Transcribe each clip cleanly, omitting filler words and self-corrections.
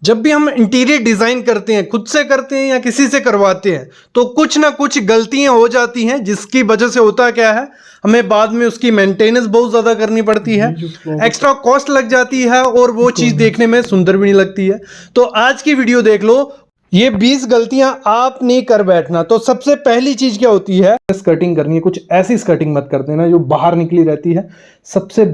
जब भी हम इंटीरियर डिजाइन करते हैं, खुद से करते हैं या किसी से करवाते हैं, तो कुछ ना कुछ गलतियां हो जाती हैं, जिसकी वजह से होता क्या है, हमें बाद में उसकी मेंटेनेंस बहुत ज्यादा करनी पड़ती है, एक्स्ट्रा कॉस्ट लग जाती है और वो चीज देखने में सुंदर भी नहीं लगती है। तो आज की वीडियो देख लो, ये 20 गलतियां आप नहीं कर बैठना। तो सबसे पहली चीज क्या होती है, स्कर्टिंग करनी है, कुछ ऐसी स्कर्टिंग मत कर देना जो बाहर निकली रहती है। सबसे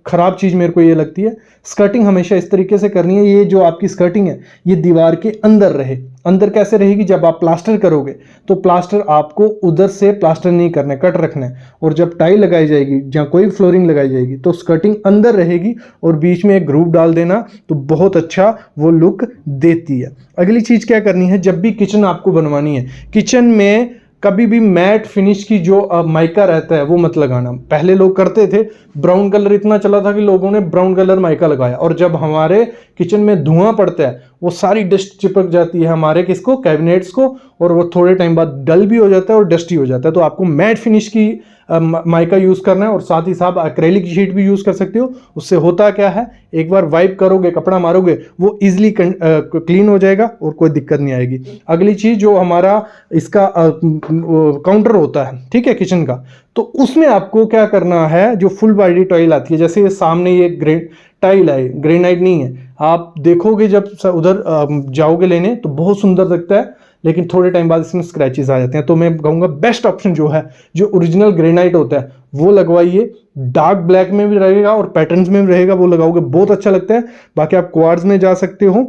खराब चीज मेरे को ये लगती है, स्कर्टिंग हमेशा इस तरीके से करनी है, ये जो आपकी स्कर्टिंग है ये दीवार के अंदर रहे। अंदर कैसे रहेगी, जब आप प्लास्टर करोगे तो प्लास्टर आपको उधर से प्लास्टर नहीं करना है, कट रखना है, और जब टाइल लगाई जाएगी जहाँ कोई फ्लोरिंग लगाई जाएगी तो स्कर्टिंग अंदर रहेगी और बीच में एक ग्रूव डाल देना, तो बहुत अच्छा वो लुक देती है। अगली चीज क्या करनी है, जब भी किचन आपको बनवानी है, किचन में कभी भी मैट फिनिश की जो माइका रहता है वो मत लगाना। पहले लोग करते थे, ब्राउन कलर इतना चला था कि लोगों ने ब्राउन कलर माइका लगाया, और जब हमारे किचन में धुआं पड़ता है वो सारी डस्ट चिपक जाती है हमारे किसको, कैबिनेट्स को, और वो थोड़े टाइम बाद डल भी हो जाता है और डस्टी हो जाता है। तो आपको मैट फिनिश की माइका यूज करना है, और साथ ही साथ एक्रेलिक शीट भी यूज कर सकते हो। उससे होता क्या है, एक बार वाइप करोगे, कपड़ा मारोगे, वो इजिली क्लीन हो जाएगा और कोई दिक्कत नहीं आएगी। अगली चीज जो हमारा इसका काउंटर होता है, ठीक है, किचन का, तो उसमें आपको क्या करना है, जो फुल बॉडी टाइल आती है, जैसे सामने ये टाइल है, ग्रेनाइट नहीं है, आप देखोगे जब उधर जाओगे लेने तो बहुत सुंदर दिखता है, लेकिन थोड़े टाइम बाद इसमें स्क्रैचेस आ जाते हैं। तो मैं कहूँगा बेस्ट ऑप्शन जो है, जो ओरिजिनल ग्रेनाइट होता है वो लगवाइए। डार्क ब्लैक में भी रहेगा और पैटर्न्स में भी रहेगा, वो लगाओगे बहुत अच्छा लगता है। बाकी आप क्वार्ट्ज में जा सकते हो,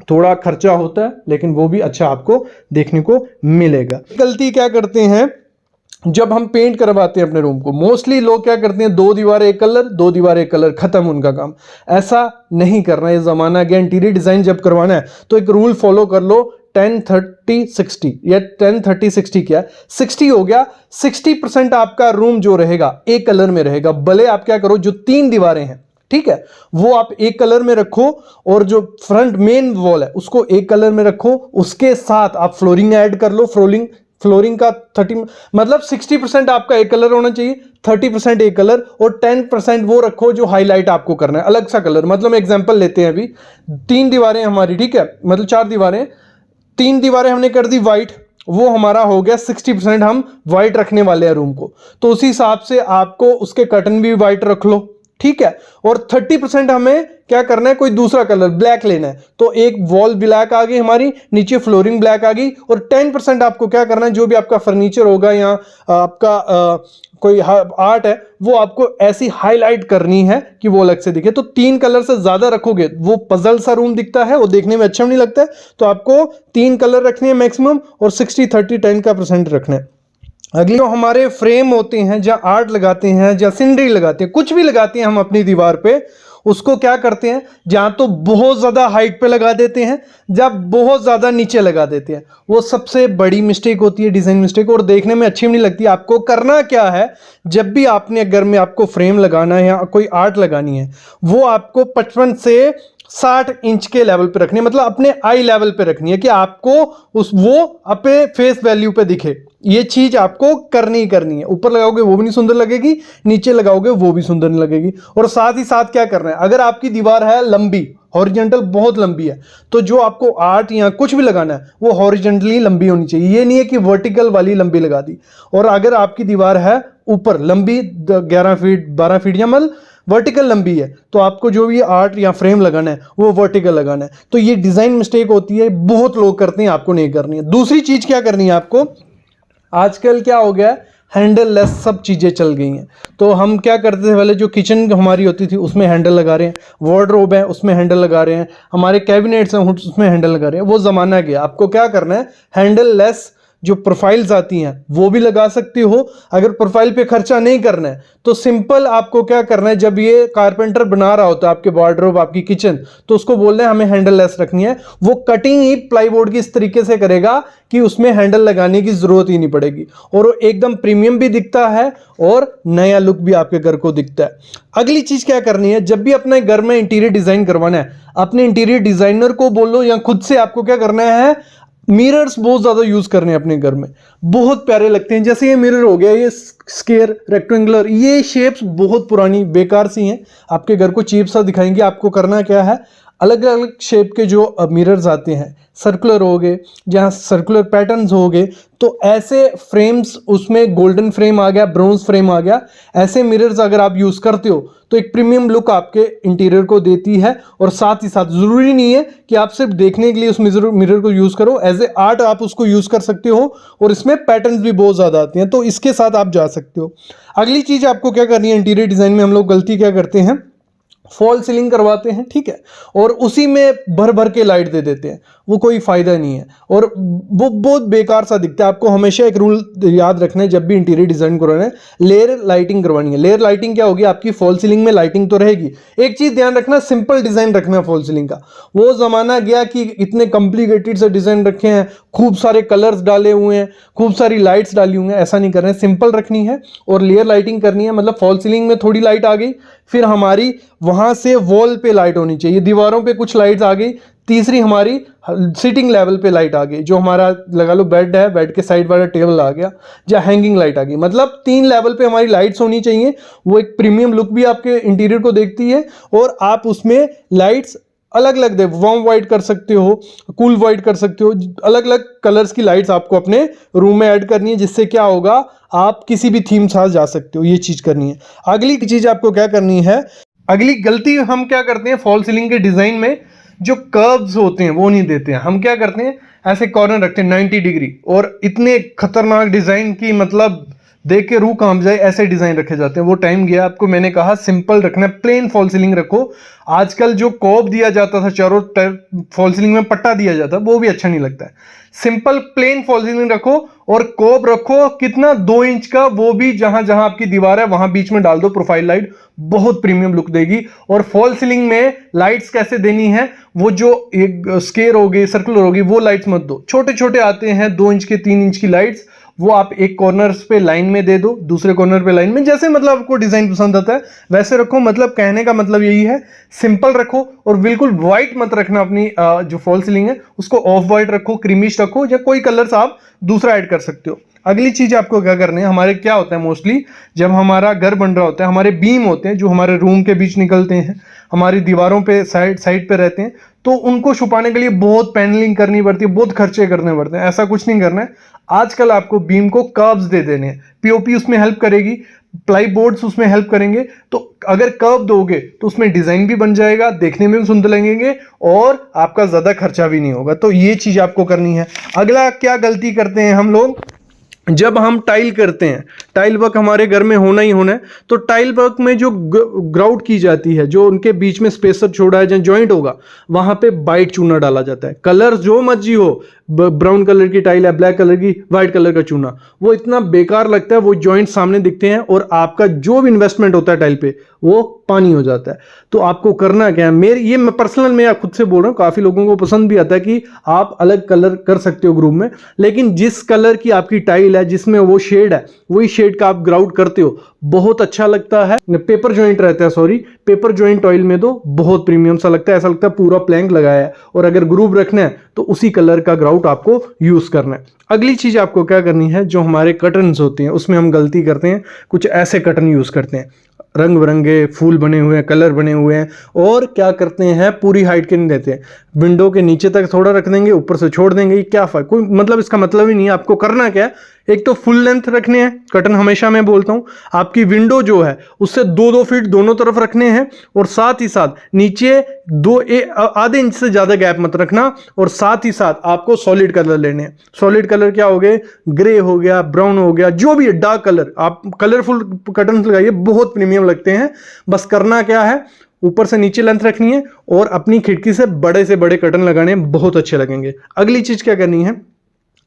थोड़ा खर्चा होता है लेकिन वो भी अच्छा आपको देखने को मिलेगा। गलती क्या करते हैं, जब हम पेंट करवाते हैं अपने रूम को, मोस्टली लोग क्या करते हैं, 2 दीवारें एक कलर, 2 दीवारें एक कलर, खत्म उनका काम। ऐसा नहीं करना, ये जमाना गया। इंटीरियर डिजाइन जब करवाना है तो एक रूल फॉलो कर लो, 10-30-60 या 10-30-60 क्या 60 हो गया। 60% आपका रूम जो रहेगा एक कलर में रहेगा। भले आप क्या करो, जो 3 दीवारें हैं, ठीक है, वो आप एक कलर में रखो, और जो फ्रंट मेन वॉल है उसको एक कलर में रखो। उसके साथ आप फ्लोरिंग ऐड कर लो। फ्लोरिंग का 30 मतलब 60% आपका एक कलर होना चाहिए, 30% एक कलर, और 10% वो रखो जो हाईलाइट आपको करना है, अलग सा कलर। मतलब एग्जांपल लेते हैं, अभी 3 दीवारें हमारी, ठीक है, मतलब 4 दीवारें, 3 दीवारें हमने कर दी वाइट, वो हमारा हो गया 60%, हम वाइट रखने वाले हैं रूम को, तो उसी हिसाब से आपको उसके कर्टन भी वाइट रख लो, ठीक है। और 30% हमें क्या करना है, कोई दूसरा कलर ब्लैक लेना है, तो एक वॉल ब्लैक आ गई हमारी, नीचे फ्लोरिंग ब्लैक आ गई, और 10% आपको क्या करना है, जो भी आपका फर्नीचर होगा या आपका कोई आर्ट है, वो आपको ऐसी हाईलाइट करनी है कि वो अलग से दिखे। तो 3 कलर से ज्यादा रखोगे वो पजल सा रूम दिखता है, वो देखने में अच्छा नहीं लगता है। तो आपको 3 कलर रखने हैं मैक्सिमम, और 60-30-10 का % रखना है। अगले जो हमारे फ्रेम होते हैं, जहाँ आर्ट लगाते हैं, जहाँ सीनरी लगाते हैं, कुछ भी लगाते हैं हम अपनी दीवार पे, उसको क्या करते हैं, जहां तो बहुत ज्यादा हाइट पे लगा देते हैं, जब बहुत ज्यादा नीचे लगा देते हैं। वो सबसे बड़ी मिस्टेक होती है, डिजाइन मिस्टेक, और देखने में अच्छी भी नहीं लगती। आपको करना क्या है, जब भी आपने घर में आपको फ्रेम लगाना है या कोई आर्ट लगानी है, वो आपको 55 से 60 इंच के लेवल पे रखनी है, मतलब अपने आई लेवल पे रखनी है, कि आपको वो अपने फेस वैल्यू पे दिखे। ये चीज आपको करनी ही करनी है। ऊपर लगाओगे वो भी नहीं सुंदर लगेगी, नीचे लगाओगे वो भी सुंदर नहीं लगेगी। और साथ ही साथ क्या करना है, अगर आपकी दीवार है लंबी, हॉरिजॉन्टल बहुत लंबी है, तो जो आपको आर्ट या कुछ भी लगाना है वो हॉरिजॉन्टली लंबी होनी चाहिए। ये नहीं है कि वर्टिकल वाली लंबी लगा दी। और अगर आपकी दीवार है ऊपर लंबी 11 फीट 12 फीट या मतलब वर्टिकल लंबी है, तो आपको जो भी आर्ट या फ्रेम लगाना है वो वर्टिकल लगाना है। तो ये डिजाइन मिस्टेक होती है, बहुत लोग करते हैं, आपको नहीं करनी है। दूसरी चीज क्या करनी है आपको, आजकल क्या हो गया, हैंडल लेस सब चीज़ें चल गई हैं। तो हम क्या करते थे, पहले जो किचन हमारी होती थी उसमें हैंडल लगा रहे हैं, वार्डरोब है उसमें हैंडल लगा रहे हैं, हमारे कैबिनेट्स हैं उसमें हैंडल लगा रहे हैं। वो ज़माना गया। आपको क्या करना है, हैंडल लेस जो प्रोफाइल्स आती हैं वो भी लगा सकते हो। अगर प्रोफाइल पे खर्चा नहीं करना है तो सिंपल आपको क्या करना है, जब ये कारपेंटर बना रहा होता है आपके वार्डरोब, आपकी किचन, तो उसको बोलना है हमें हैंडल लेस रखनी है। वो कटिंग ही प्लाईवुड की इस तरीके से करेगा कि उसमें हैंडल लगाने की जरूरत ही नहीं पड़ेगी, और वो एकदम प्रीमियम भी दिखता है और नया लुक भी आपके घर को दिखता है। अगली चीज क्या करनी है, जब भी अपने घर में इंटीरियर डिजाइन करवाना है, अपने इंटीरियर डिजाइनर को बोलो या खुद से आपको क्या करना है, मिरर्स बहुत ज्यादा यूज करने हैं अपने घर में, बहुत प्यारे लगते हैं। जैसे ये मिरर हो गया, ये स्क्वायर, रेक्टेंगुलर, ये शेप्स बहुत पुरानी बेकार सी हैं, आपके घर को चीप सा दिखाएंगे। आपको करना क्या है, अलग अलग शेप के जो मिरर्स आते हैं, सर्कुलर हो गए, जहाँ सर्कुलर पैटर्न्स हो गए, तो ऐसे फ्रेम्स, उसमें गोल्डन फ्रेम आ गया, ब्रॉन्ज फ्रेम आ गया, ऐसे मिरर्स अगर आप यूज़ करते हो तो एक प्रीमियम लुक आपके इंटीरियर को देती है। और साथ ही साथ ज़रूरी नहीं है कि आप सिर्फ देखने के लिए उस मिरर को यूज़ करो, एज ए आर्ट आप उसको यूज़ कर सकते हो, और इसमें पैटर्न्स भी बहुत ज़्यादा आते हैं, तो इसके साथ आप जा सकते हो। अगली चीज़ आपको क्या करनी है, इंटीरियर डिज़ाइन में हम लोग गलती क्या करते हैं, फॉल सीलिंग करवाते हैं, ठीक है, और उसी में भर भर के लाइट दे देते हैं, वो कोई फायदा नहीं है और वो बहुत बेकार सा दिखता है। आपको हमेशा एक रूल याद रखना है जब भी इंटीरियर डिजाइन करवाना है, लेयर लाइटिंग करवानी है। लेयर लाइटिंग क्या होगी, आपकी फॉल सीलिंग में लाइटिंग तो रहेगी। एक चीज ध्यान रखना, सिंपल डिजाइन रखना फॉल सीलिंग का। वो जमाना गया कि इतने कॉम्प्लिकेटेड से डिजाइन रखे हैं, खूब सारे कलर्स डाले हुए हैं, खूब सारी लाइट्स डाली हुई हैं, ऐसा नहीं करना है, सिंपल रखनी है और लेयर लाइटिंग करनी है। मतलब फॉल सीलिंग में थोड़ी लाइट आ गई, फिर हमारी वहां से वॉल पे लाइट होनी चाहिए, दीवारों पे कुछ लाइट्स आ गई, तीसरी हमारी सिटिंग लेवल पे लाइट आ गई, जो हमारा लगा लो बेड है, बेड के साइड वाला टेबल आ गया, या हैंगिंग लाइट आ गई। मतलब 3 लेवल पे हमारी लाइट्स होनी चाहिए। वो एक प्रीमियम लुक भी आपके इंटीरियर को देखती है और आप उसमें लाइट्स अलग अलग दे, वार्म वाइट कर सकते हो, कूल वाइट कर सकते हो, अलग अलग कलर्स की लाइट्स आपको अपने रूम में ऐड करनी है, जिससे क्या होगा, आप किसी भी थीम साथ जा सकते हो। ये चीज करनी है। अगली चीज आपको क्या करनी है, अगली गलती हम क्या करते हैं, फॉल सीलिंग के डिजाइन में जो कर्व्स होते हैं वो नहीं देते हैं। हम क्या करते हैं, ऐसे कॉर्नर रखते हैं 90 डिग्री, और इतने खतरनाक डिजाइन की मतलब देख के रूह कांप जाए ऐसे डिजाइन रखे जाते हैं। वो टाइम गया। आपको मैंने कहा सिंपल रखना है, प्लेन फॉल सीलिंग रखो। आजकल जो कॉब दिया जाता था, चारों फॉल सीलिंग में पट्टा दिया जाता, वो भी अच्छा नहीं लगता है। सिंपल प्लेन फॉल सीलिंग रखो और कॉब रखो कितना, 2 इंच का, वो भी जहां जहां आपकी दीवार है वहां बीच में डाल दो प्रोफाइल लाइट, बहुत प्रीमियम लुक देगी। और फॉल सीलिंग में लाइट्स कैसे देनी है, वो जो एक स्केयर होगी, सर्कुलर होगी, वो लाइट्स मत दो। छोटे छोटे आते हैं 2 इंच के, 3 इंच की लाइट्स, वो आप एक कॉर्नर पे लाइन में दे दो, दूसरे कॉर्नर पे लाइन में, जैसे मतलब आपको डिजाइन पसंद आता है वैसे रखो। मतलब कहने का मतलब यही है, सिंपल रखो और बिल्कुल व्हाइट मत रखना। अपनी जो फॉल सीलिंग है उसको ऑफ व्हाइट रखो, क्रीमिश रखो, या कोई कलर्स आप दूसरा ऐड कर सकते हो। अगली चीज आपको क्या करनी है, हमारे क्या होता है मोस्टली जब हमारा घर बन रहा होता है, हमारे बीम होते हैं जो हमारे रूम के बीच निकलते हैं, हमारी दीवारों पे साइड पे रहते हैं, तो उनको छुपाने के लिए बहुत पैनलिंग करनी पड़ती है, बहुत खर्चे करने पड़ते हैं। ऐसा कुछ नहीं करना है। आजकल आपको बीम को कर्व्स दे देने हैं, पीओपी उसमें हेल्प करेगी, प्लाई बोर्ड्स उसमें हेल्प करेंगे। तो अगर कर्व दोगे तो उसमें डिजाइन भी बन जाएगा, देखने में भी सुंदर लगेंगे और आपका ज्यादा खर्चा भी नहीं होगा। तो ये चीज आपको करनी है। अगला क्या गलती करते हैं हम लोग, जब हम टाइल करते हैं, टाइल वर्क हमारे घर में होना ही होना है, तो टाइल वर्क में जो ग्राउट की जाती है, जो उनके बीच में स्पेसर छोड़ा है, जहाँ जॉइंट होगा, वहां पे वाइट चूना डाला जाता है। कलर जो मर्जी हो, ब्राउन कलर की टाइल है, ब्लैक कलर की, व्हाइट कलर का चूना, वो इतना बेकार लगता है। वो जॉइंट सामने दिखते हैं और आपका जो भी इन्वेस्टमेंट होता है टाइल पे वो पानी हो जाता है। तो आपको करना क्या है, मैं पर्सनल में खुद से बोल रहा हूँ, काफी लोगों को पसंद भी आता है कि आप अलग कलर कर सकते हो ग्रुप में, लेकिन जिस कलर की आपकी टाइल है, जिसमें वो शेड है, वही शेड का आप ग्राउट करते हो, बहुत अच्छा लगता है। पेपर जॉइंट रहता है, सॉरी, पेपर जॉइंट ऑयल में तो बहुत प्रीमियम सा लगता है, ऐसा लगता है पूरा प्लैंक लगाया है। और अगर ग्रुप रखना है तो उसी कलर का ग्राउट आपको यूज करना है। अगली चीज आपको क्या करनी है, जो हमारे कर्टन्स होते हैं उसमें हम गलती करते हैं, कुछ ऐसे कर्टन यूज करते हैं, रंग बिरंगे फूल बने हुए हैं, कलर बने हुए हैं, और क्या करते हैं, पूरी हाइट के नहीं देते हैं, विंडो के नीचे तक थोड़ा रख देंगे, ऊपर से छोड़ देंगे। ये क्या फर्क, कोई मतलब इसका मतलब ही नहीं है। आपको करना क्या है, एक तो फुल लेंथ रखने हैं कर्टन, हमेशा मैं बोलता हूं आपकी विंडो जो है उससे 2-2 फीट दोनों तरफ रखने हैं, और साथ ही साथ नीचे आधे इंच से ज्यादा गैप मत रखना। और साथ ही साथ आपको सॉलिड कलर लेने हैं। सॉलिड कलर क्या हो गए, ग्रे हो गया, ब्राउन हो गया, जो भी है डार्क कलर, आप कलरफुल कर्टन लगाइए, बहुत प्रीमियम लगते हैं। बस करना क्या है, ऊपर से नीचे लेंथ रखनी है और अपनी खिड़की से बड़े कर्टन लगाने हैं, बहुत अच्छे लगेंगे। अगली चीज क्या करनी है,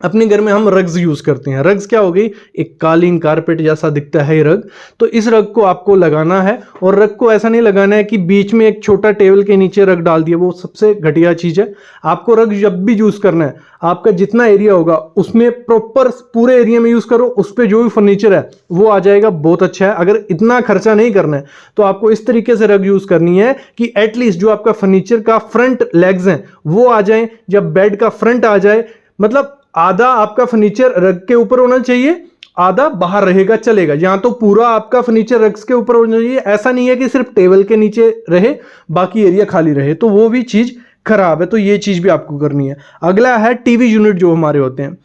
अपने घर में हम रग्स यूज करते हैं। रग्स क्या हो गई, एक कालीन कारपेट जैसा दिखता है ये रग, तो इस रग को आपको लगाना है। और रग को ऐसा नहीं लगाना है कि बीच में एक छोटा टेबल के नीचे रग डाल दिया, वो सबसे घटिया चीज है। आपको रग जब भी यूज करना है, आपका जितना एरिया होगा उसमें प्रॉपर पूरे एरिया में यूज करो, उस पर जो भी फर्नीचर है वो आ जाएगा, बहुत अच्छा है। अगर इतना खर्चा नहीं करना है तो आपको इस तरीके से रग यूज करनी है कि एटलीस्ट जो आपका फर्नीचर का फ्रंट लेग्स हैं वो आ जाए, जब बेड का फ्रंट आ जाए, मतलब आधा आपका फर्नीचर रग के ऊपर होना चाहिए, आधा बाहर रहेगा, चलेगा। यहाँ तो पूरा आपका फर्नीचर रक्स के ऊपर होना चाहिए, ऐसा नहीं है कि सिर्फ टेबल के नीचे रहे बाकी एरिया खाली रहे, तो वो भी चीज खराब है। तो ये चीज भी आपको करनी है। अगला है टीवी यूनिट जो हमारे होते हैं,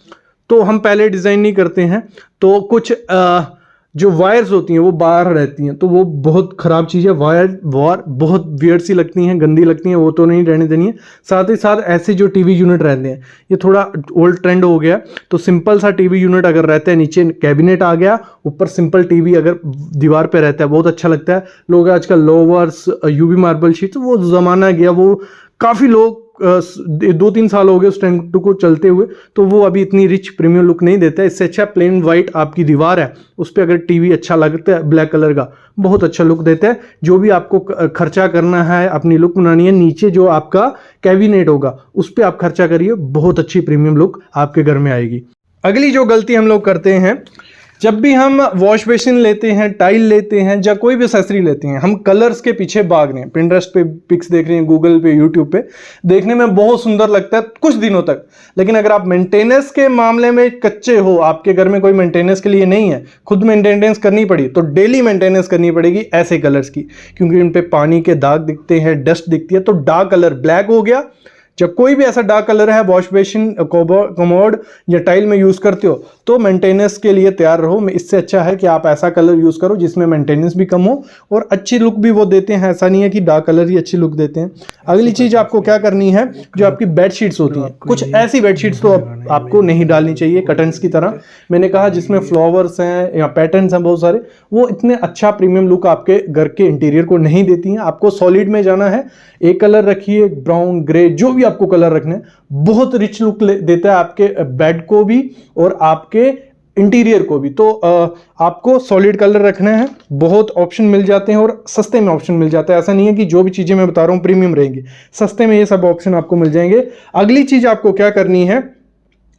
तो हम पहले डिजाइन नहीं करते हैं, तो कुछ जो वायर्स होती हैं वो बाहर रहती हैं, तो वो बहुत ख़राब चीज़ है। वायर बहुत वियर्ड सी लगती हैं, गंदी लगती हैं, वो तो नहीं रहने देनी है। साथ ही साथ ऐसे जो टीवी यूनिट रहते हैं, ये थोड़ा ओल्ड ट्रेंड हो गया, तो सिंपल सा टीवी यूनिट अगर रहता है, नीचे कैबिनेट आ गया, ऊपर सिंपल टीवी अगर दीवार पे रहता है, बहुत अच्छा लगता है। लोग आजकल लोवर्स, यूवी मार्बल शीट्स, वो ज़माना गया, वो काफ़ी लोग 2-3 साल हो गए उस ट्रेंड को चलते हुए, तो वो अभी इतनी रिच प्रीमियम लुक नहीं देता है। इससे अच्छा प्लेन वाइट आपकी दीवार है, उस पर अगर टीवी अच्छा लगता है ब्लैक कलर का, बहुत अच्छा लुक देता है। जो भी आपको खर्चा करना है, अपनी लुक बनानी है, नीचे जो आपका कैबिनेट होगा उस पर आप खर्चा करिए, बहुत अच्छी प्रीमियम लुक आपके घर में आएगी। अगली जो गलती हम लोग करते हैं, जब भी हम वॉश बेसिन लेते हैं, टाइल लेते हैं या कोई भी एक्सेसरी लेते हैं, हम कलर्स के पीछे भाग रहे हैं। पिंटरेस्ट पे पिक्स देख रहे हैं, गूगल पे, यूट्यूब पे, देखने में बहुत सुंदर लगता है कुछ दिनों तक, लेकिन अगर आप मेंटेनेंस के मामले में कच्चे हो, आपके घर में कोई मेंटेनेंस के लिए नहीं है, खुद मेंटेनेंस करनी पड़ी, तो डेली मेंटेनेंस करनी पड़ेगी ऐसे कलर्स की, क्योंकि उन पे पानी के दाग दिखते हैं, डस्ट दिखती है। तो डार्क कलर ब्लैक हो गया, जब कोई भी ऐसा डार्क कलर है वॉश बेसिन, कमोड या टाइल में यूज करते हो, तो मेंटेनेंस के लिए तैयार रहो। इससे अच्छा है कि आप ऐसा कलर यूज करो जिसमें मेंटेनेंस भी कम हो और अच्छी लुक भी वो देते हैं। ऐसा नहीं है कि डार्क कलर ही अच्छी लुक देते हैं। अगली चीज आपको क्या करनी है, जो आपकी बेडशीट्स होती हैं, कुछ ऐसी बेडशीट्स तो आपको नहीं डालनी चाहिए कर्टन्स की तरह। मैंने कहा जिसमें फ्लावर्स हैं या पैटर्न्स हैं बहुत सारे, वो इतने अच्छा प्रीमियम लुक आपके घर के इंटीरियर को नहीं देती हैं। आपको सॉलिड में जाना है, एक कलर रखिए, ब्राउन, ग्रे, जो भी आपको कलर रखने, बहुत रिच लुक देता है आपके बेड को भी और आपके इंटीरियर को भी। तो आपको सॉलिड कलर रखना है, बहुत ऑप्शन मिल जाते हैं और सस्ते में ऑप्शन मिल जाता है। ऐसा नहीं है कि जो भी चीजें मैं बता रहा हूं प्रीमियम रहेंगी, सस्ते में ये सब ऑप्शन आपको मिल जाएंगे। अगली चीज आपको क्या करनी है,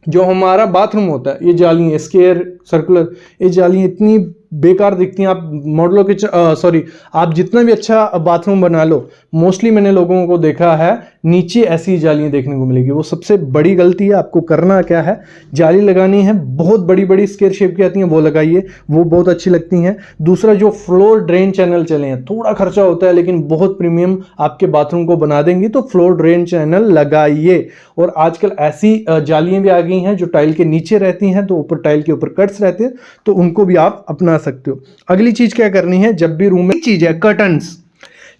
जो हमारा बाथरूम होता है, ये जाली स्क्वायर, सर्कुलर, ये जाली इतनी बेकार दिखती हैं। आप मॉडलों के आप जितना भी अच्छा बाथरूम बना लो, मोस्टली मैंने लोगों को देखा है नीचे ऐसी जालियां देखने को मिलेगी। वो सबसे बड़ी गलती है। आपको करना क्या है, जाली लगानी है, बहुत बड़ी बड़ी स्क्वायर शेप की आती हैं, वो लगाइए, वो बहुत अच्छी लगती हैं। दूसरा, जो फ्लोर ड्रेन चैनल चले हैं, थोड़ा खर्चा होता है लेकिन बहुत प्रीमियम आपके बाथरूम को बना देंगी, तो फ्लोर ड्रेन चैनल लगाइए। और आजकल ऐसी जालियां भी आ गई हैं जो टाइल के नीचे रहती हैं, तो ऊपर टाइल के ऊपर कट्स रहते हैं, तो उनको भी आप अपना सकते हो। अगली चीज क्या करनी है, जब भी रूम में चीज है कर्टन्स,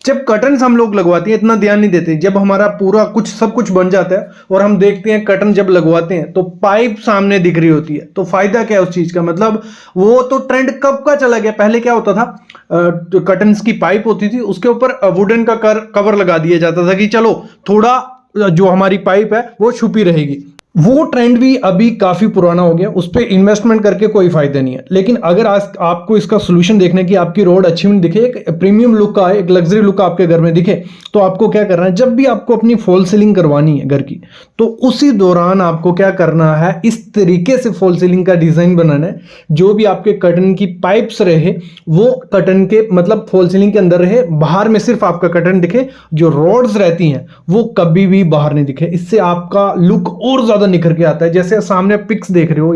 जब कर्टन्स हम लोग लगवाते हैं इतना ध्यान नहीं देते। जब हमारा पूरा कुछ सब कुछ बन जाता है और हम देखते हैं कर्टन जब लगवाते हैं तो पाइप सामने दिख रही होती है, तो फायदा क्या है उस चीज का, मतलब वो तो ट्रेंड कब का चला गया। पहले क्या होता था, कर्टन्स की पाइप होती थी, उसके ऊपर वुडन का कवर लगा दिया जाता था कि चलो थोड़ा जो हमारी पाइप है वो छुपी रहेगी। वो ट्रेंड भी अभी काफी पुराना हो गया, उस पर इन्वेस्टमेंट करके कोई फायदा नहीं है। लेकिन अगर आज आपको इसका सोल्यूशन देखने की, आपकी रोड अच्छी नहीं दिखे, एक प्रीमियम लुक का, एक लग्जरी लुक आपके घर में दिखे, तो आपको क्या करना है, जब भी आपको अपनी फॉल सीलिंग करवानी है घर की, तो उसी दौरान आपको क्या करना है, इस तरीके से फॉल सीलिंग का डिजाइन बनाना है, जो भी आपके कर्टन की पाइप्स रहे वो कर्टन के मतलब फॉल सीलिंग के अंदर रहे, बाहर में सिर्फ आपका कर्टन दिखे, जो रोड्स रहती हैं वो कभी भी बाहर नहीं दिखे। इससे आपका लुक और ज्यादा निखर के आता है। जैसे सामने पिक्स देख रहे हो,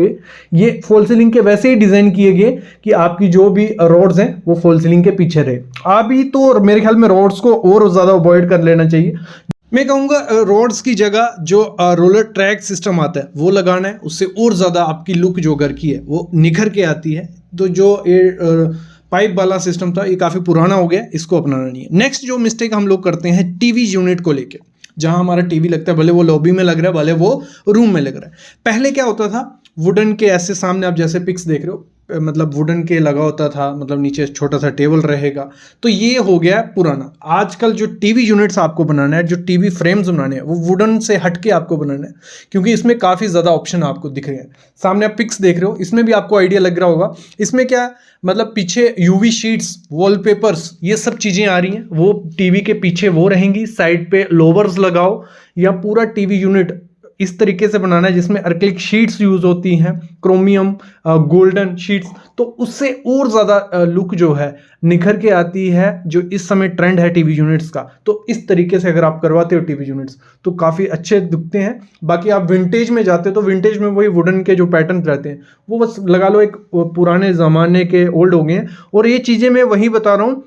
ये फॉल सीलिंग के वैसे ही डिजाइन किए गए कि आपकी जो भी रोड्स हैं वो फॉल सीलिंग के पीछे रहे। अभी तो मेरे ख्याल में रोड्स को और ज्यादा अवॉइड कर लेना चाहिए। मैं कहूंगा रोड्स की जगह जो रोलर ट्रैक सिस्टम आता है वो लगाना है, उससे और ज्यादा आपकी लुक जो घर की है वो निखर के आती है। तो जो पाइप वाला सिस्टम था ये काफी पुराना हो गया, इसको अपनाना नहीं है। नेक्स्ट जो मिस्टेक हम लोग करते हैं टीवी यूनिट को लेके, जहां हमारा टीवी लगता है, भले वो लॉबी में लग रहा है, भले वो रूम में लग रहा है। पहले क्या होता था, वुडन के ऐसे सामने आप जैसे पिक्स देख रहे हो, मतलब वुडन के लगा होता था, मतलब नीचे छोटा सा टेबल रहेगा, तो ये हो गया पुराना। आजकल जो टीवी यूनिट्स आपको बनाना है, जो टीवी फ्रेम्स बनाने हैं, वो वुडन से हटके आपको बनाना है, क्योंकि इसमें काफ़ी ज़्यादा ऑप्शन आपको दिख रहे हैं। सामने आप पिक्स देख रहे हो, इसमें भी आपको आइडिया लग रहा होगा। इसमें क्या मतलब पीछे यूवी शीट्स, वॉलपेपर्स, ये सब चीज़ें आ रही हैं, वो टीवी के पीछे वो रहेंगी। साइड पे लोवर्स लगाओ या पूरा टीवी यूनिट इस तरीके से बनाना है जिसमें एक्रिलिक शीट्स यूज होती हैं, क्रोमियम गोल्डन शीट्स, तो उससे और ज़्यादा लुक जो है निखर के आती है, जो इस समय ट्रेंड है टीवी यूनिट्स का। तो इस तरीके से अगर आप करवाते हो टीवी यूनिट्स तो काफ़ी अच्छे दिखते हैं। बाकी आप विंटेज में जाते हो तो विंटेज में वही वुडन के जो पैटर्न रहते हैं वो बस लगा लो एक पुराने ज़माने के ओल्ड हो गए हैं। और ये चीज़ें मैं वही बता रहा हूँ,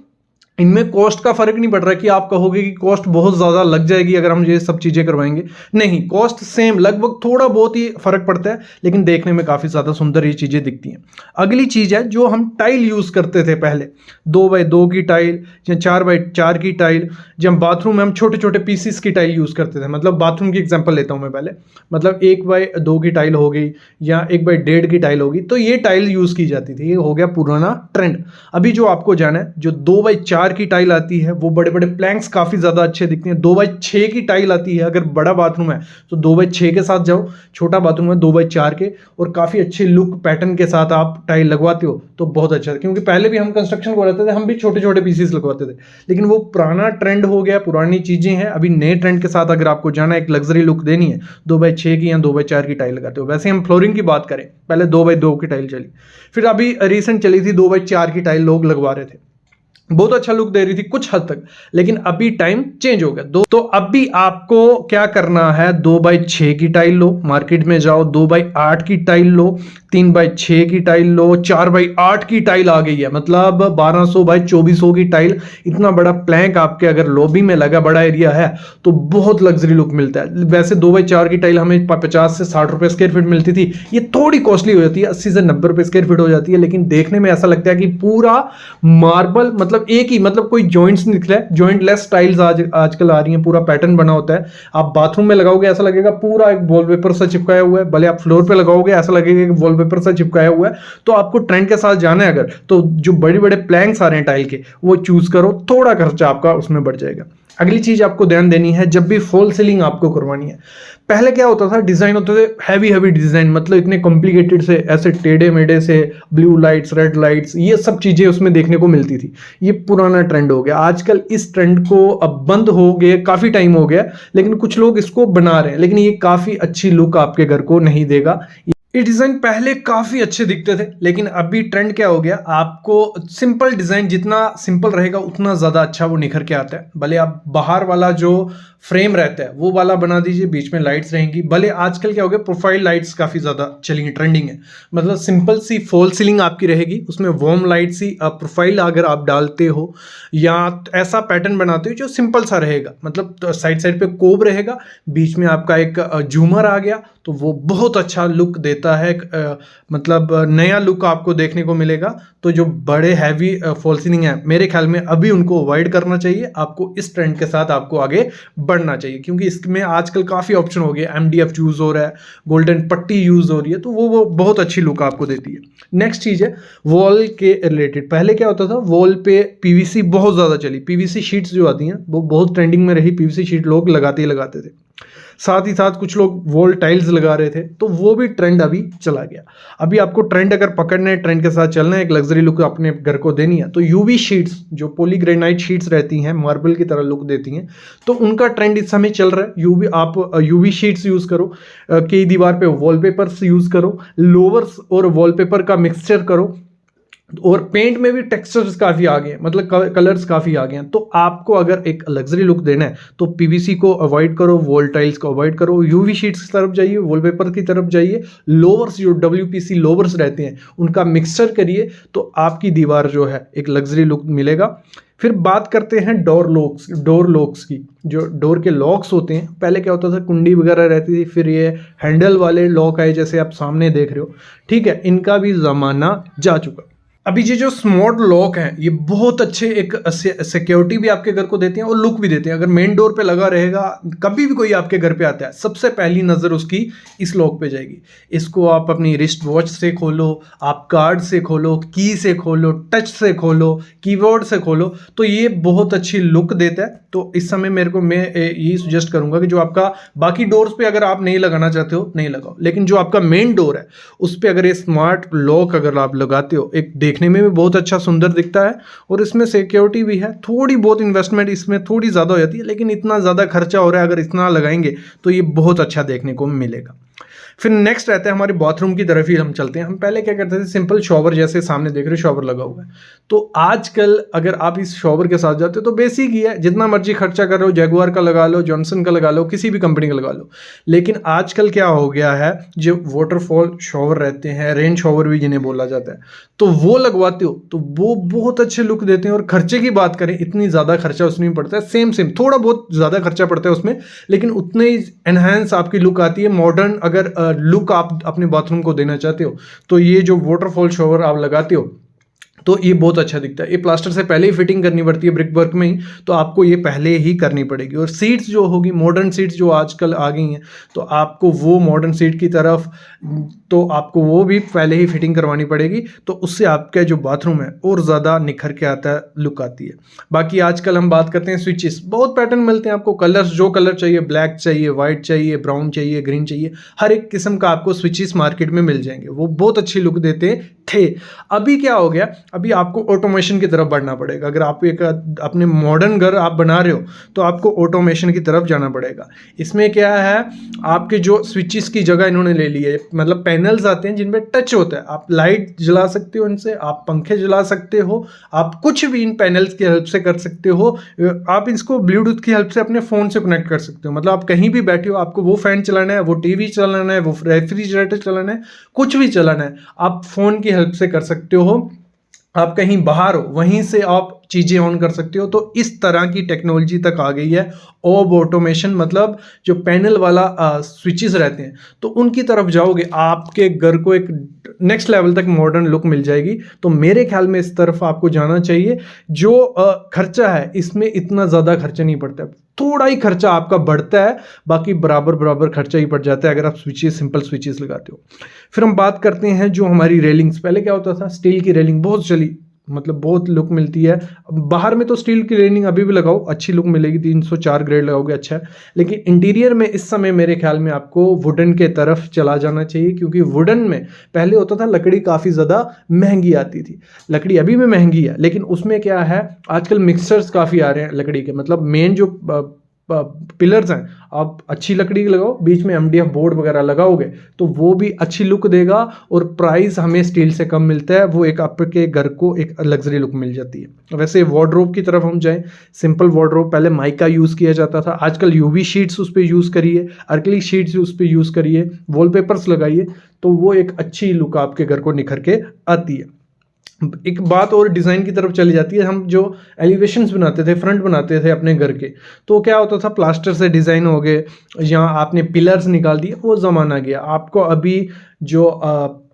इनमें कॉस्ट का फर्क नहीं पड़ रहा कि आप कहोगे कि कॉस्ट बहुत ज़्यादा लग जाएगी अगर हम ये सब चीज़ें करवाएंगे, नहीं, कॉस्ट सेम, लगभग थोड़ा बहुत ही फर्क पड़ता है, लेकिन देखने में काफ़ी ज़्यादा सुंदर ये चीज़ें दिखती हैं। अगली चीज़ है जो हम टाइल यूज़ करते थे पहले, 2x2 की टाइल या 4x4 की टाइल, जब बाथरूम में हम छोटे छोटे पीसीस की टाइल यूज़ करते थे। मतलब बाथरूम की एग्जाम्पल लेता हूँ मैं पहले, मतलब 1x2 की टाइल हो गई या 1x1.5 की टाइल होगी, तो ये टाइल यूज़ की जाती थी। ये हो गया पुराना ट्रेंड। अभी जो आपको जाना है, जो 2x4 की टाइल आती है, वो बड़े बड़े प्लैंक्स काफ़ी ज़्यादा अच्छे दिखते हैं। 2x6 की टाइल आती है, अगर बड़ा बाथरूम है तो 2x6 के साथ जाओ, छोटा बाथरूम है 2x4 के, और काफ़ी अच्छे लुक पैटर्न के साथ आप टाइल लगवाते हो तो बहुत अच्छा है। क्योंकि पहले भी हम कंस्ट्रक्शन को रहते थे, हम भी छोटे छोटे पीसीस लगवाते थे, लेकिन वो पुराना ट्रेंड हो गया, पुरानी चीज़ें हैं। अभी नए ट्रेंड के साथ अगर आपको जाना है, एक लग्जरी लुक देनी है, 2x6 की या 2x4 की टाइल लगाते हो। वैसे हम फ्लोरिंग की बात करें, पहले 2x2 की टाइल चली, फिर अभी रिसेंट चली थी 2x4 की टाइल, लोग लगवा रहे थे, बहुत अच्छा लुक दे रही थी कुछ हद तक, लेकिन अभी टाइम चेंज हो गया। तो अभी आपको क्या करना है, 2x6 की टाइल लो, मार्केट में जाओ 2x8 की टाइल लो, 3x6 की टाइल लो, 4x8 की टाइल आ गई है, मतलब 1200x2400 की टाइल। इतना बड़ा प्लैंक आपके अगर लॉबी में लगा, बड़ा एरिया है, तो बहुत लग्जरी लुक मिलता है। वैसे 2x4 की टाइल हमें 50 से 60 रुपए स्क्वायर फीट मिलती थी, ये थोड़ी कॉस्टली हो जाती है, 80 से 90 रुपए स्क्वायर फीट हो जाती है, लेकिन देखने में ऐसा लगता है कि पूरा मार्बल, मतलब एक ही, मतलब कोई जॉइंट्स नहीं निकला है, जॉइंटलेस टाइल्स आजकल आ रही हैं, पूरा पैटर्न बना होता है। आप बाथरूम में लगाओगे ऐसा लगेगा पूरा एक वॉलपेपर से चिपकाया हुआ है, भले आप फ्लोर पे लगाओगे ऐसा लगेगा कि वॉलपेपर से चिपकाया हुआ है। तो आपको ट्रेंड के साथ जाना है अगर, तो जो बड़े बड़े प्लैंक्स आ रहे हैं टाइल के, वो चूज करो, थोड़ा खर्चा आपका उसमें बढ़ जाएगा। अगली चीज आपको ध्यान देनी है, जब भी फॉल सीलिंग आपको करवानी है, पहले क्या होता था, डिजाइन होते थे हैवी डिजाइन, मतलब इतने कॉम्प्लिकेटेड से, ऐसे टेढ़े मेढ़े से, ब्लू लाइट्स, रेड लाइट्स, ये सब चीजें उसमें देखने को मिलती थी। ये पुराना ट्रेंड हो गया। आजकल इस ट्रेंड को अब बंद हो गए, काफी टाइम हो गया, लेकिन कुछ लोग इसको बना रहे हैं, लेकिन ये काफी अच्छी लुक आपके घर को नहीं देगा। ये डिज़ाइन पहले काफ़ी अच्छे दिखते थे, लेकिन अभी ट्रेंड क्या हो गया, आपको सिंपल डिज़ाइन जितना सिंपल रहेगा उतना ज़्यादा अच्छा वो निखर के आता है। भले आप बाहर वाला जो फ्रेम रहता है वो वाला बना दीजिए, बीच में लाइट्स रहेंगी। भले आजकल क्या हो गया, प्रोफाइल लाइट्स काफ़ी ज़्यादा चली हैं, ट्रेंडिंग है, मतलब सिंपल सी फॉल सीलिंग आपकी रहेगी, उसमें वार्म लाइट सी प्रोफाइल अगर आप डालते हो या ऐसा पैटर्न बनाते हो जो सिंपल सा रहेगा, मतलब साइड साइड पे कोब रहेगा, बीच में आपका एक झूमर आ गया, तो वो बहुत अच्छा लुक देता है, मतलब नया लुक आपको देखने को मिलेगा। तो जो बड़े हैवी फॉल सीलिंग है, मेरे ख्याल में अभी उनको अवॉइड करना चाहिए। आपको इस ट्रेंड के साथ आपको आगे बढ़ना चाहिए, क्योंकि इसमें आजकल काफ़ी ऑप्शन हो गए, MDF यूज़ हो रहा है, गोल्डन पट्टी यूज़ हो रही है, तो वो बहुत अच्छी लुक आपको देती है। नेक्स्ट चीज़ है वॉल के रिलेटेड। पहले क्या होता था, वॉल पे PVC बहुत ज़्यादा चली, PVC शीट्स जो आती हैं वो बहुत ट्रेंडिंग में रही, PVC शीट लोग लगाते ही लगाते थे। साथ ही साथ कुछ लोग वॉल टाइल्स लगा रहे थे, तो वो भी ट्रेंड अभी चला गया। अभी आपको ट्रेंड अगर पकड़ना है, ट्रेंड के साथ चलना है, एक लग्जरी लुक अपने घर को देनी है, तो UV शीट्स, जो पॉलीग्रेनाइट शीट्स रहती हैं, मार्बल की तरह लुक देती हैं, तो उनका ट्रेंड इस समय चल रहा है। आप UV शीट्स यूज़ करो, कई दीवार पे वॉलपेपर्स यूज़ करो, लोवर्स और वॉलपेपर का मिक्सचर करो, और पेंट में भी टेक्सचर्स काफ़ी आ गए, मतलब कलर्स काफ़ी आ गए हैं। तो आपको अगर एक लग्जरी लुक देना है तो PVC को अवॉइड करो, वॉल टाइल्स को अवॉइड करो, UV शीट्स की तरफ जाइए, वॉलपेपर की तरफ जाइए, लोवर्स जो WPC लोवर्स रहते हैं उनका मिक्सचर करिए, तो आपकी दीवार जो है एक लग्जरी लुक मिलेगा। फिर बात करते हैं डोर लॉक्स की। जो डोर के लॉक्स होते हैं, पहले क्या होता था, कुंडी वगैरह रहती थी, फिर ये हैंडल वाले लॉक आए, जैसे आप सामने देख रहे हो, ठीक है, इनका भी ज़माना जा चुका। अभी ये जो स्मार्ट लॉक हैं, ये बहुत अच्छे एक सिक्योरिटी भी आपके घर को देते हैं और लुक भी देते हैं। अगर मेन डोर पे लगा रहेगा, कभी भी कोई आपके घर पे आता है, सबसे पहली नज़र उसकी इस लॉक पे जाएगी। इसको आप अपनी रिस्ट वॉच से खोलो, आप कार्ड से खोलो, की से खोलो, टच से खोलो, कीबोर्ड से खोलो, तो ये बहुत अच्छी लुक देता है। तो इस समय मैं यही सजेस्ट करूंगा कि जो आपका बाकी डोर्स पे अगर आप नहीं लगाना चाहते हो, नहीं लगाओ, लेकिन जो आपका मेन डोर है उस पर अगर ये स्मार्ट लॉक अगर आप लगाते हो, एक देखने में भी बहुत अच्छा सुंदर दिखता है और इसमें सिक्योरिटी भी है। थोड़ी बहुत इन्वेस्टमेंट इसमें थोड़ी ज़्यादा हो जाती है, लेकिन इतना ज़्यादा खर्चा हो रहा है, अगर इतना लगाएंगे तो ये बहुत अच्छा देखने को मिलेगा। फिर नेक्स्ट रहता है हमारे बाथरूम की तरफ ही हम चलते हैं। हम पहले क्या करते थे, सिंपल शॉवर, जैसे सामने देख रहे हो शॉवर लगा हुआ है, तो आजकल अगर आप इस शॉवर के साथ जाते हो तो बेसिक ही है, जितना मर्जी खर्चा कर रहे हो, जैगुआर का लगा लो, जॉनसन का लगा लो, किसी भी कंपनी का लगा लो। लेकिन आजकल क्या हो गया है, जो वाटरफॉल शॉवर रहते हैं, रेन शॉवर भी जिन्हें बोला जाता है, तो वो लगवाते हो तो वो बहुत अच्छे लुक देते हैं। और खर्चे की बात करें, इतनी ज़्यादा खर्चा उसमें नहीं पड़ता है, सेम थोड़ा बहुत ज़्यादा खर्चा पड़ता है उसमें, लेकिन उतने ही एनहांस आपकी लुक आती है। मॉडर्न अगर लुक आप अपने बाथरूम को देना चाहते हो तो ये जो वाटरफॉल शॉवर आप लगाते हो तो ये बहुत अच्छा दिखता है। ये प्लास्टर से पहले ही फिटिंग करनी पड़ती है, ब्रिक वर्क में ही, तो आपको ये पहले ही करनी पड़ेगी। और सीट्स जो होगी, मॉडर्न सीट्स जो आजकल आ गई हैं, तो आपको वो मॉडर्न सीट की तरफ तो आपको वो भी पहले ही फिटिंग करवानी पड़ेगी, तो उससे आपका जो बाथरूम है और ज़्यादा निखर के आता है, लुक आती है। बाकी आजकल हम बात करते हैं स्विचेस, बहुत पैटर्न मिलते हैं आपको, कलर्स, जो कलर चाहिए, ब्लैक चाहिए, वाइट चाहिए, ब्राउन चाहिए, ग्रीन चाहिए, हर एक किस्म का आपको स्विचेस मार्केट में मिल जाएंगे, वो बहुत अच्छी लुक देते थे। अभी क्या हो गया, अभी आपको ऑटोमेशन की तरफ बढ़ना पड़ेगा। अगर आप एक अपने मॉडर्न घर आप बना रहे हो तो आपको ऑटोमेशन की तरफ जाना पड़ेगा। इसमें क्या है, आपके जो स्विचेस की जगह इन्होंने ले ली है, मतलब पैनल्स आते हैं जिनमें टच होता है, आप लाइट जला सकते हो इनसे, आप पंखे जला सकते हो, आप कुछ भी इन पैनल्स की हेल्प से कर सकते हो। आप इसको ब्लूटूथ की हेल्प से अपने फ़ोन से कनेक्ट कर सकते हो, मतलब आप कहीं भी बैठे हो, आपको वो फैन चलाना है, वो टीवी चलाना है, वो रेफ्रिजरेटर चलाना है, कुछ भी चलाना है, आप फ़ोन की हेल्प से कर सकते हो। आप कहीं बाहर हो, वहीं से आप चीज़ें ऑन कर सकते हो। तो इस तरह की टेक्नोलॉजी तक आ गई है। ऑब ऑटोमेशन, मतलब जो पैनल वाला स्विचेस रहते हैं, तो उनकी तरफ जाओगे, आपके घर को एक नेक्स्ट लेवल तक मॉडर्न लुक मिल जाएगी। तो मेरे ख्याल में इस तरफ आपको जाना चाहिए। जो खर्चा है, इसमें इतना ज़्यादा खर्चा नहीं पड़ता है, थोड़ा ही खर्चा आपका बढ़ता है, बाकी बराबर बराबर खर्चा ही पड़ जाता है अगर आप स्विचेस, सिंपल स्विचेस लगाते हो। फिर हम बात करते हैं जो हमारी रेलिंग्स, पहले क्या होता था, स्टील की रेलिंग बहुत चली, मतलब बहुत लुक मिलती है। बाहर में तो स्टील की रेलिंग अभी भी लगाओ, अच्छी लुक मिलेगी, 304 ग्रेड लगाओगे, अच्छा है। लेकिन इंटीरियर में इस समय मेरे ख्याल में आपको वुडन के तरफ चला जाना चाहिए, क्योंकि वुडन में पहले होता था लकड़ी काफ़ी ज़्यादा महंगी आती थी, लकड़ी अभी भी महंगी है, लेकिन उसमें क्या है, आजकल मिक्सर्स काफ़ी आ रहे हैं लकड़ी के, मतलब मेन जो पिलर्स हैं, आप अच्छी लकड़ी लगाओ, बीच में MDF बोर्ड वगैरह लगाओगे तो वो भी अच्छी लुक देगा। और प्राइस हमें स्टील से कम मिलता है, वो एक आपके घर को एक लग्जरी लुक मिल जाती है। वैसे वार्डरोब की तरफ हम जाएं, सिंपल वार्डरोब, पहले माइका यूज़ किया जाता था, आजकल UV शीट्स उस पर यूज़ करिए, अर्कलिक शीट्स उस पर यूज़ करिए, वॉलपेपर्स लगाइए, तो वो एक अच्छी लुक आपके घर को निखर के आती है। एक बात और डिज़ाइन की तरफ चली जाती है। हम जो एलिवेशंस बनाते थे, फ्रंट बनाते थे अपने घर के, तो क्या होता था, प्लास्टर से डिज़ाइन हो गए, या आपने पिलर्स निकाल दिए, वो ज़माना गया। आपको अभी जो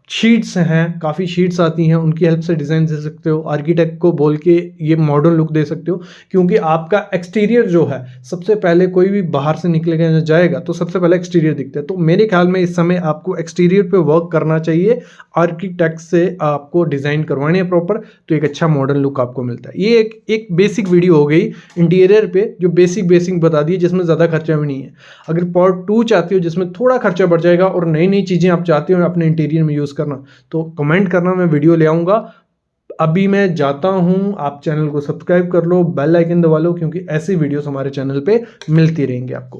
शीट्स हैं, काफ़ी शीट्स आती हैं, उनकी हेल्प से डिज़ाइन दे सकते हो, आर्किटेक्ट को बोल के ये मॉडर्न लुक दे सकते हो। क्योंकि आपका एक्सटीरियर जो है, सबसे पहले कोई भी बाहर से निकलेगा जाएगा तो सबसे पहले एक्सटीरियर दिखता है। तो मेरे ख्याल में इस समय आपको एक्सटीरियर पे वर्क करना चाहिए, आर्किटेक्ट से आपको डिज़ाइन करवानी है प्रॉपर, तो एक अच्छा मॉडर्न लुक आपको मिलता है। ये एक बेसिक वीडियो हो गई इंटीरियर पे, जो बेसिक बता दी, जिसमें ज़्यादा खर्चा भी नहीं है। अगर पार्ट 2 चाहते हो जिसमें थोड़ा खर्चा बढ़ जाएगा और नई नई चीज़ें आप चाहते हो अपने इंटीरियर में यूज़ करना, तो कमेंट करना, मैं वीडियो ले आऊँगा। अभी मैं जाता हूँ, आप चैनल को सब्सक्राइब कर लो, बेल आइकन दबा लो, क्योंकि ऐसी वीडियोस हमारे चैनल पे मिलती रहेंगी आपको।